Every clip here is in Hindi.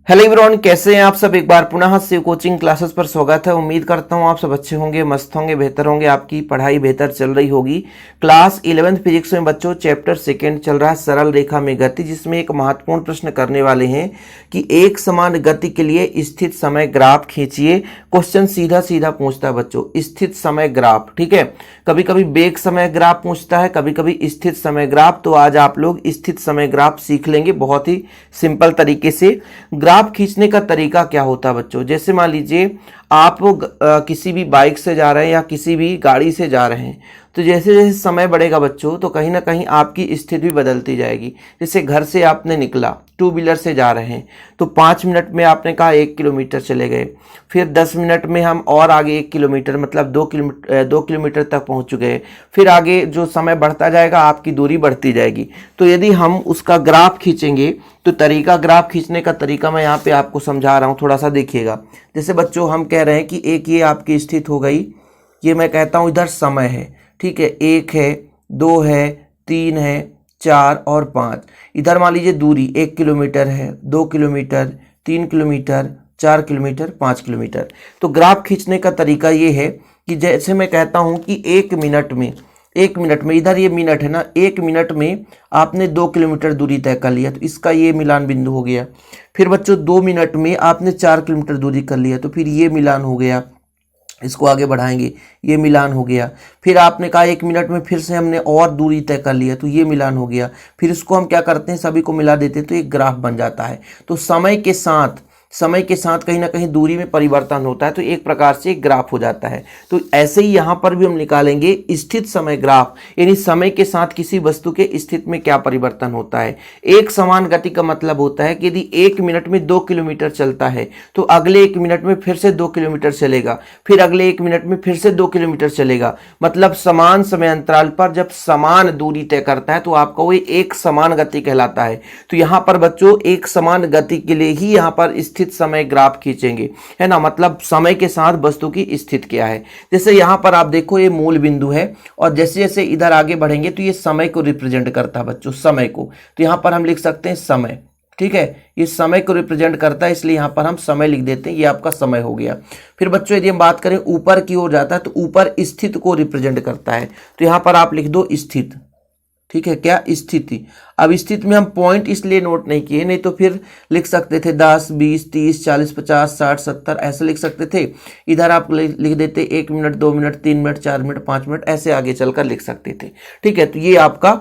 हेलो एवरीवन, कैसे हैं आप सब। एक बार पुनः शिव कोचिंग क्लासेस पर स्वागत है। उम्मीद करता हूं आप सब अच्छे होंगे, मस्त होंगे, बेहतर होंगे, आपकी पढ़ाई बेहतर चल रही होगी। क्लास 11th फिजिक्स में बच्चों चैप्टर सेकंड चल रहा है सरल रेखा में गति, जिसमें एक महत्वपूर्ण प्रश्न करने वाले हैं कि एक समान गति के लिए स्थित समय ग्राफ खींचिए। क्वेश्चन सीधा सीधा पूछता है बच्चों, स्थित समय ग्राफ। ठीक है, कभी कभी बेग समय ग्राफ पूछता है, कभी कभी स्थित समय ग्राफ। तो आज आप लोग स्थित समय ग्राफ सीख लेंगे बहुत ही सिंपल तरीके से। ग्राफ खींचने का तरीका क्या होता है बच्चों, जैसे मान लीजिए आप किसी भी बाइक से जा रहे हैं या किसी भी गाड़ी से जा रहे हैं, तो जैसे जैसे समय बढ़ेगा बच्चों तो कहीं ना कहीं आपकी स्थिति भी बदलती जाएगी। जैसे घर से आपने निकला, टू व्हीलर से जा रहे हैं, तो 5 मिनट में आपने कहा 1 किलोमीटर चले गए। फिर 10 मिनट में हम और आगे 1 किलोमीटर मतलब 2 किलोमीटर तक पहुंच चुके हैं। फिर आगे जो समय बढ़ता जाएगा आपकी दूरी बढ़ती जाएगी। तो यदि हम उसका ग्राफ खींचेंगे तो तरीका, ग्राफ खींचने का तरीका मैं यहाँ पे आपको समझा रहा हूँ, थोड़ा सा देखिएगा। जैसे बच्चों हम कह रहे हैं कि एक ये आपकी स्थिति हो गई, ये मैं कहता हूँ इधर समय है। ठीक है, 1 है, 2 है, 3 है, 4 और 5। इधर मान लीजिए दूरी 1 किलोमीटर है, 2 किलोमीटर, 3 किलोमीटर, 4 किलोमीटर, 5 किलोमीटर। तो ग्राफ खींचने का तरीका ये है कि जैसे मैं कहता हूँ कि 1 मिनट में इधर ये मिनट है ना, 1 मिनट में आपने 2 किलोमीटर दूरी तय कर लिया, तो इसका ये मिलान बिंदु हो गया। फिर बच्चों 2 मिनट में आपने 4 किलोमीटर दूरी कर लिया, तो फिर ये मिलान हो गया। इसको आगे बढ़ाएंगे, ये मिलान हो गया। फिर आपने कहा 1 मिनट में फिर से हमने और दूरी तय कर लिया, तो ये मिलान हो गया। फिर इसको हम क्या करते हैं, सभी को मिला देते हैं, तो एक ग्राफ बन जाता है। तो समय के साथ कहीं ना कहीं दूरी में परिवर्तन होता है, तो एक प्रकार से एक ग्राफ हो जाता है। तो ऐसे ही यहाँ पर भी हम निकालेंगे स्थित समय ग्राफ, यानी समय के साथ किसी वस्तु के स्थिति में क्या परिवर्तन होता है। एक समान गति का मतलब होता है कि यदि 1 मिनट में 2 किलोमीटर चलता है तो अगले 1 मिनट में फिर से 2 किलोमीटर चलेगा, फिर अगले 1 मिनट में फिर से 2 किलोमीटर चलेगा। मतलब समान समय अंतराल पर जब समान दूरी तय करता है तो आपका वो एक समान गति कहलाता है। तो यहाँ पर बच्चों एक समान गति के लिए ही यहाँ पर स्थित समय ग्राफ खींचेंगे, है ना। मतलब समय के साथ वस्तु की स्थिति क्या है। जैसे यहाँ पर आप देखो ये मूल बिंदु है, और जैसे जैसे इधर आगे बढ़ेंगे तो ये समय को रिप्रेजेंट करता है बच्चों, समय को। तो यहाँ पर हम लिख सकते हैं समय। ठीक है, ये समय को रिप्रेजेंट करता है, इसलिए यहाँ पर हम समय लिख देते हैं, ये आपका समय हो गया। फिर बच्चों यदि हम बात करें ऊपर की ओर जाता है तो ऊपर स्थिति को रिप्रेजेंट करता है, तो यहाँ पर आप लिख दो स्थित। ठीक है, क्या स्थिति। अब स्थिति में हम पॉइंट इसलिए नोट नहीं किए, नहीं तो फिर लिख सकते थे 10, 20, 30, 40, 50, 60, 70 ऐसे लिख सकते थे। इधर आप लिख देते 1 minute, 2 minute, 3 minute, 4 minute, 5 minute, ऐसे आगे चलकर लिख सकते थे। ठीक है, तो ये आपका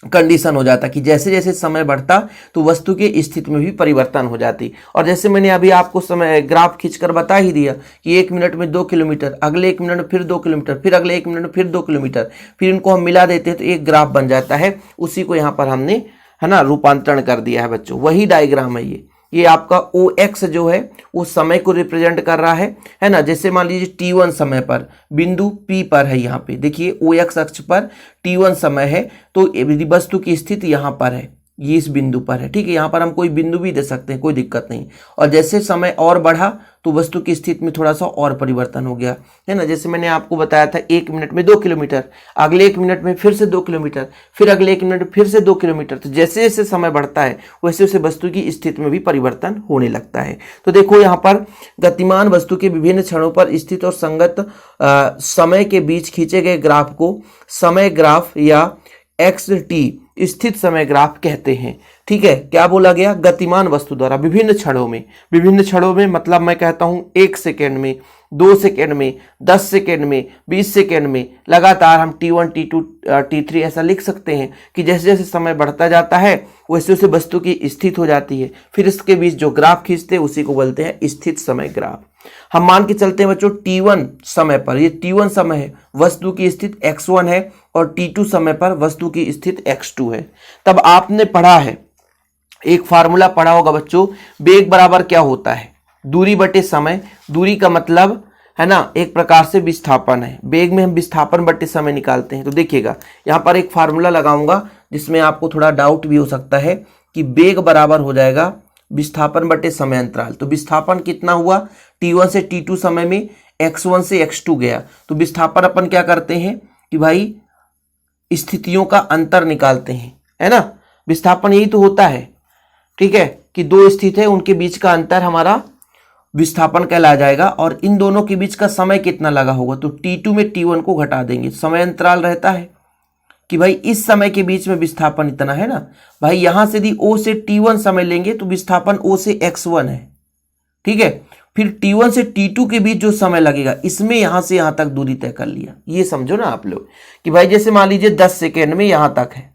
कंडीशन हो जाता कि जैसे जैसे समय बढ़ता तो वस्तु की स्थिति में भी परिवर्तन हो जाती। और जैसे मैंने अभी आपको समय ग्राफ खींचकर बता ही दिया कि 1 मिनट में 2 किलोमीटर, अगले 1 मिनट में फिर 2 किलोमीटर, फिर अगले 1 मिनट में फिर 2 किलोमीटर, फिर इनको हम मिला देते हैं तो एक ग्राफ बन जाता है। उसी को यहाँ पर हमने, है ना, रूपांतरण कर दिया है बच्चों। वही डायग्राम है ये आपका OX जो है वो समय को रिप्रेजेंट कर रहा है ना। जैसे मान लीजिए T1 समय पर बिंदु P पर है, यहाँ पे देखिए OX अक्ष पर T1 समय है, तो वस्तु की स्थिति यहाँ पर है, ये इस बिंदु पर है। ठीक है, यहाँ पर हम कोई बिंदु भी दे सकते हैं, कोई दिक्कत नहीं। और जैसे समय और बढ़ा तो वस्तु की स्थिति में थोड़ा सा और परिवर्तन हो गया, है ना। जैसे मैंने आपको बताया था 1 मिनट में 2 किलोमीटर, अगले 1 मिनट में फिर से 2 किलोमीटर, फिर अगले 1 मिनट में फिर से 2 किलोमीटर। तो जैसे जैसे समय बढ़ता है वैसे वैसे वस्तु की स्थिति में भी परिवर्तन होने लगता है। तो देखो यहाँ पर गतिमान वस्तु के विभिन्न क्षणों पर स्थित और संगत समय के बीच खींचे गए ग्राफ को समय ग्राफ या XT स्थित समय ग्राफ कहते हैं। ठीक है, क्या बोला गया, गतिमान वस्तु द्वारा विभिन्न क्षणों में मतलब मैं कहता हूं 1 सेकेंड में, 2 सेकेंड में, 10 सेकेंड में, 20 सेकेंड में, लगातार हम T1, T2, T3 ऐसा लिख सकते हैं कि जैसे जैसे समय बढ़ता जाता है वैसे वैसे वस्तु की स्थिति हो जाती है। फिर इसके बीच जो ग्राफ खींचते हैं उसी को बोलते हैं स्थित समय ग्राफ। हम मान के चलते हैं बच्चों T1 समय पर, ये T1 समय है, वस्तु की स्थिति X1 है, और T2 समय पर वस्तु की स्थिति X2 है। तब आपने पढ़ा है, एक फार्मूला पढ़ा होगा बच्चों, वेग बराबर क्या होता है, दूरी बटे समय। दूरी का मतलब है ना एक प्रकार से विस्थापन है, वेग में हम विस्थापन बटे समय निकालते हैं। तो देखिएगा यहाँ पर एक फार्मूला लगाऊंगा जिसमें आपको थोड़ा डाउट भी हो सकता है कि वेग बराबर हो जाएगा विस्थापन बटे समय अंतराल। तो विस्थापन कितना हुआ, T1 से T2 समय में X1 से X2 गया, तो विस्थापन अपन क्या करते हैं कि भाई स्थितियों का अंतर निकालते हैं, है ना। विस्थापन यही तो होता है, ठीक है, कि दो स्थित है उनके बीच का अंतर हमारा विस्थापन कहला जाएगा। और इन दोनों के बीच का समय कितना लगा होगा, तो T2 में T1 को घटा देंगे। समय अंतराल रहता है कि भाई इस समय के बीच में विस्थापन इतना है ना, भाई यहां से यदि O से T1 समय लेंगे तो विस्थापन O से x1 है, ठीक है। फिर T1 से T2 के बीच जो समय लगेगा, इसमें यहां से यहां तक दूरी तय कर लिया। ये समझो ना आप लोग कि भाई जैसे मान लीजिए 10 सेकेंड में यहां तक है,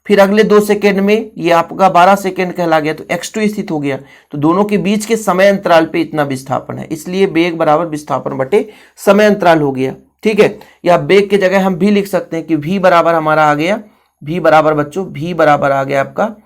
फिर अगले 2 सेकेंड में ये आपका 12 सेकेंड कहला गया, तो x2 स्थित हो गया। तो दोनों के बीच के समय अंतराल पे इतना विस्थापन है, इसलिए वेग बराबर विस्थापन बटे समय अंतराल हो गया, ठीक है। या वेग की जगह हम भी लिख सकते हैं कि v बराबर हमारा आ गया, v बराबर बच्चों v बराबर आ गया आपका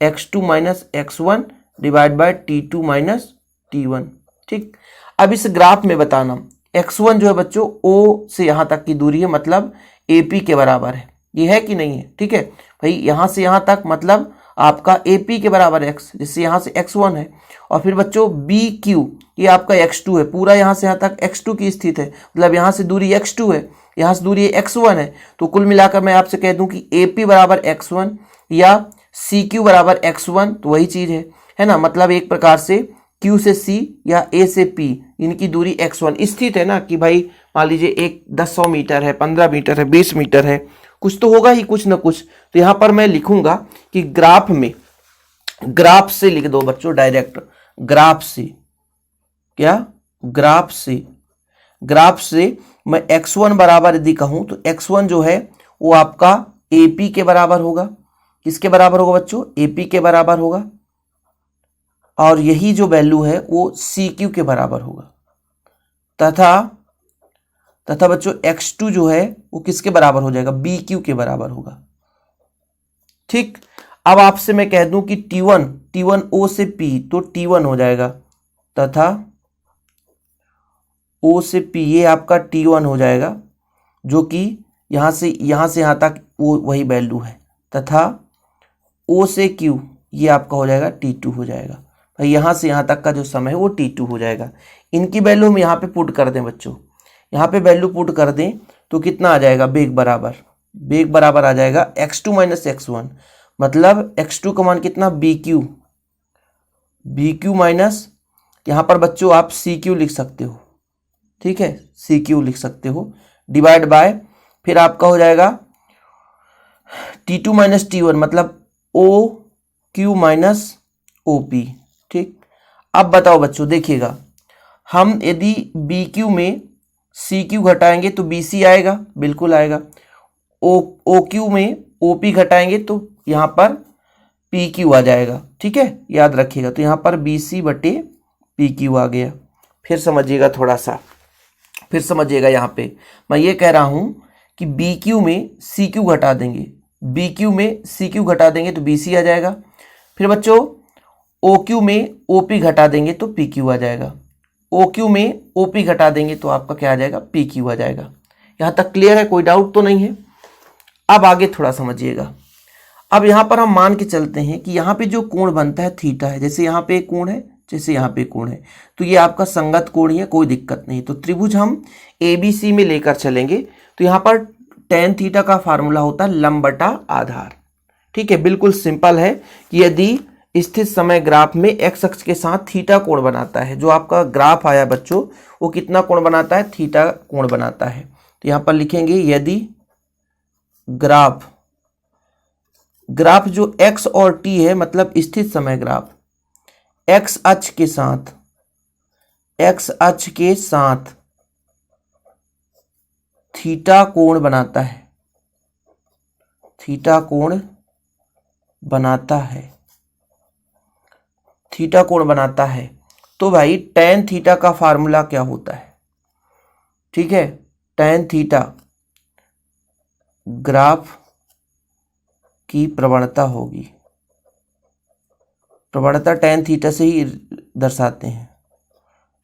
x2 minus x1 divide by T2 minus T1, ठीक। अब इस ग्राफ में बताना x1 जो है बच्चों O से यहां तक की दूरी है, मतलब AP के बराबर है, ये है कि नहीं है, ठीक है भाई। यहां से यहां तक मतलब आपका AP के बराबर x, जिससे यहां से x1 है। और फिर बच्चों BQ ये आपका x2 है, पूरा यहां से यहां तक x2 की स्थित है, मतलब यहां से दूरी x2 है, यहां से दूरी x1 है। तो कुल मिलाकर मैं आपसे कह दूं कि AP बराबर x1 या CQ बराबर x1, तो वही चीज है ना। मतलब एक प्रकार से Q से C या A से P इनकी दूरी x1 स्थित है ना, कि भाई मान लीजिए एक 10 मीटर है, 15 मीटर है, 20 मीटर है, कुछ तो होगा ही, कुछ ना कुछ। तो यहां पर मैं लिखूंगा कि ग्राफ में, ग्राफ से लिख दो बच्चों डायरेक्ट, ग्राफ से, क्या ग्राफ से, ग्राफ से मैं x1 बराबर यदि कहूं तो x1 जो है वो आपका AP के बराबर होगा। किसके बराबर होगा बच्चों, AP के बराबर होगा। और यही जो वैल्यू है वो CQ के बराबर होगा। तथा बच्चों x2 जो है वो किसके बराबर हो जाएगा, BQ के बराबर होगा, ठीक। अब आपसे मैं कह दूं कि T1 O से P, तो T1 हो जाएगा, तथा O से P ये आपका T1 हो जाएगा, जो कि यहां से यहां तक वो वही वैल्यू है। तथा O से Q ये आपका हो जाएगा T2 हो जाएगा। भाई यहां से यहां तक का जो समय है वो T2 हो जाएगा। इनकी वैल्यू हम यहाँ पे पुट कर दें बच्चों, यहाँ पे वैल्यू पुट कर दें तो कितना आ जाएगा, वेग बराबर आ जाएगा x2 माइनस x1, मतलब x2 का मान कितना BQ माइनस, यहाँ पर बच्चों आप CQ लिख सकते हो, ठीक है, CQ लिख सकते हो, डिवाइड बाय फिर आपका हो जाएगा T2 माइनस T1, मतलब OQ माइनस OP, ठीक। अब बताओ बच्चों, देखिएगा हम यदि BQ में CQ घटाएंगे तो BC आएगा, बिल्कुल आएगा। OQ में OP घटाएंगे तो यहां पर PQ आ जाएगा, ठीक है, याद रखिएगा। तो यहां पर BC बटे PQ आ गया। फिर समझिएगा थोड़ा सा, फिर समझिएगा, यहां पे मैं ये कह रहा हूं कि BQ में CQ घटा देंगे, BQ में CQ घटा देंगे तो BC आ जाएगा। फिर बच्चों OQ में OP घटा देंगे तो PQ आ जाएगा, OQ में OP घटा देंगे तो आपका क्या आ जाएगा, PQ आ जाएगा। यहां तक क्लियर है, कोई डाउट तो नहीं है। अब आगे थोड़ा समझिएगा। अब यहां पर हम मान के चलते हैं कि यहां पे जो कोण बनता है थीटा है, जैसे यहां पे कोण है, जैसे यहां पे कोण है, तो ये आपका संगत कोण ही है, कोई दिक्कत नहीं। तो त्रिभुज हम ABC में लेकर चलेंगे तो यहां पर tan थीटा का फार्मूला होता है लंब बटा आधार, ठीक है। बिल्कुल सिंपल है कि यदि स्थित समय ग्राफ में x अक्ष के साथ थीटा कोण बनाता है, जो आपका ग्राफ आया बच्चों वो कितना कोण बनाता है, थीटा कोण बनाता है। तो यहां पर लिखेंगे यदि ग्राफ जो x और t है, मतलब स्थित समय ग्राफ x अक्ष के साथ थीटा कोण बनाता है, तो भाई tan थीटा का फार्मूला क्या होता है, ठीक है। tan थीटा ग्राफ की प्रवणता होगी, प्रवणता tan थीटा से ही दर्शाते हैं,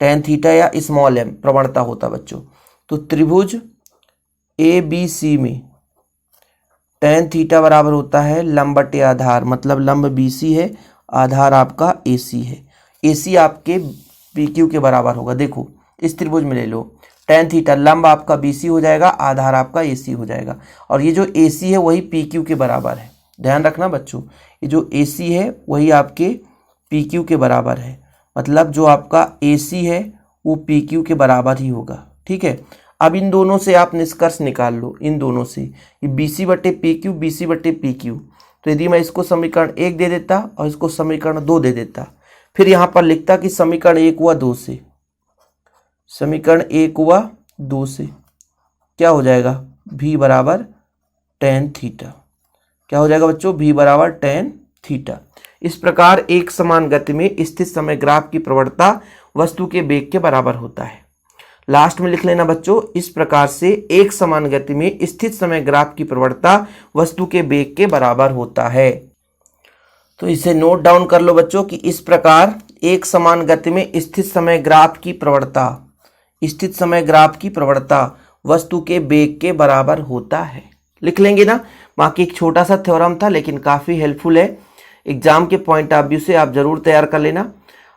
tan थीटा या स्मॉल m प्रवणता होता बच्चों। तो त्रिभुज ABC में tan थीटा बराबर होता है लंब बटे आधार, मतलब लंब BC है, आधार आपका AC है, AC आपके PQ के बराबर होगा। देखो इस त्रिभुज में ले लो, tan थीटा लंब आपका BC हो जाएगा, आधार आपका AC हो जाएगा, और ये जो AC है वही PQ के बराबर है, ध्यान रखना बच्चों, ये जो AC है वही आपके PQ के बराबर है, मतलब जो आपका AC है वो PQ के बराबर ही होगा। ठीक है, अब इन दोनों से आप निष्कर्ष निकाल लो, इन दोनों से, ये BC बटे PQ, BC बटे PQ। तो यदि मैं इसको समीकरण 1 दे देता और इसको समीकरण 2 दे देता, फिर यहाँ पर लिखता कि समीकरण 1 हुआ 2 से, समीकरण 1 हुआ 2 से क्या हो जाएगा, V बराबर tan थीटा। क्या हो जाएगा बच्चों, V बराबर tan थीटा। इस प्रकार एक समान गति में स्थित समय ग्राफ की प्रवणता वस्तु के वेग के बराबर होता है। लास्ट में लिख लेना बच्चों, इस प्रकार से एक समान गति में स्थित समय ग्राफ की प्रवणता वस्तु के वेग के बराबर होता है। तो इसे नोट डाउन कर लो बच्चों कि इस प्रकार एक समान गति में स्थित समय ग्राफ की प्रवणता, स्थित समय ग्राफ की प्रवणता वस्तु के वेग के बराबर होता है। लिख लेंगे ना, बाकी एक छोटा सा थ्योरम था लेकिन काफ़ी हेल्पफुल है, एग्जाम के पॉइंट ऑफ व्यू से आप जरूर तैयार कर लेना।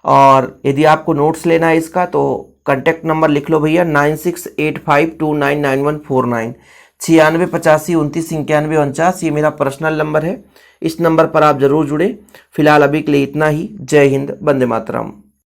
और यदि आपको नोट्स लेना है इसका तो कॉन्टैक्ट नंबर लिख लो भैया 9685299149, 9685299149, ये मेरा पर्सनल नंबर है। इस नंबर पर आप जरूर जुड़े। फिलहाल अभी के लिए इतना ही। जय हिंद, वंदे मातरम।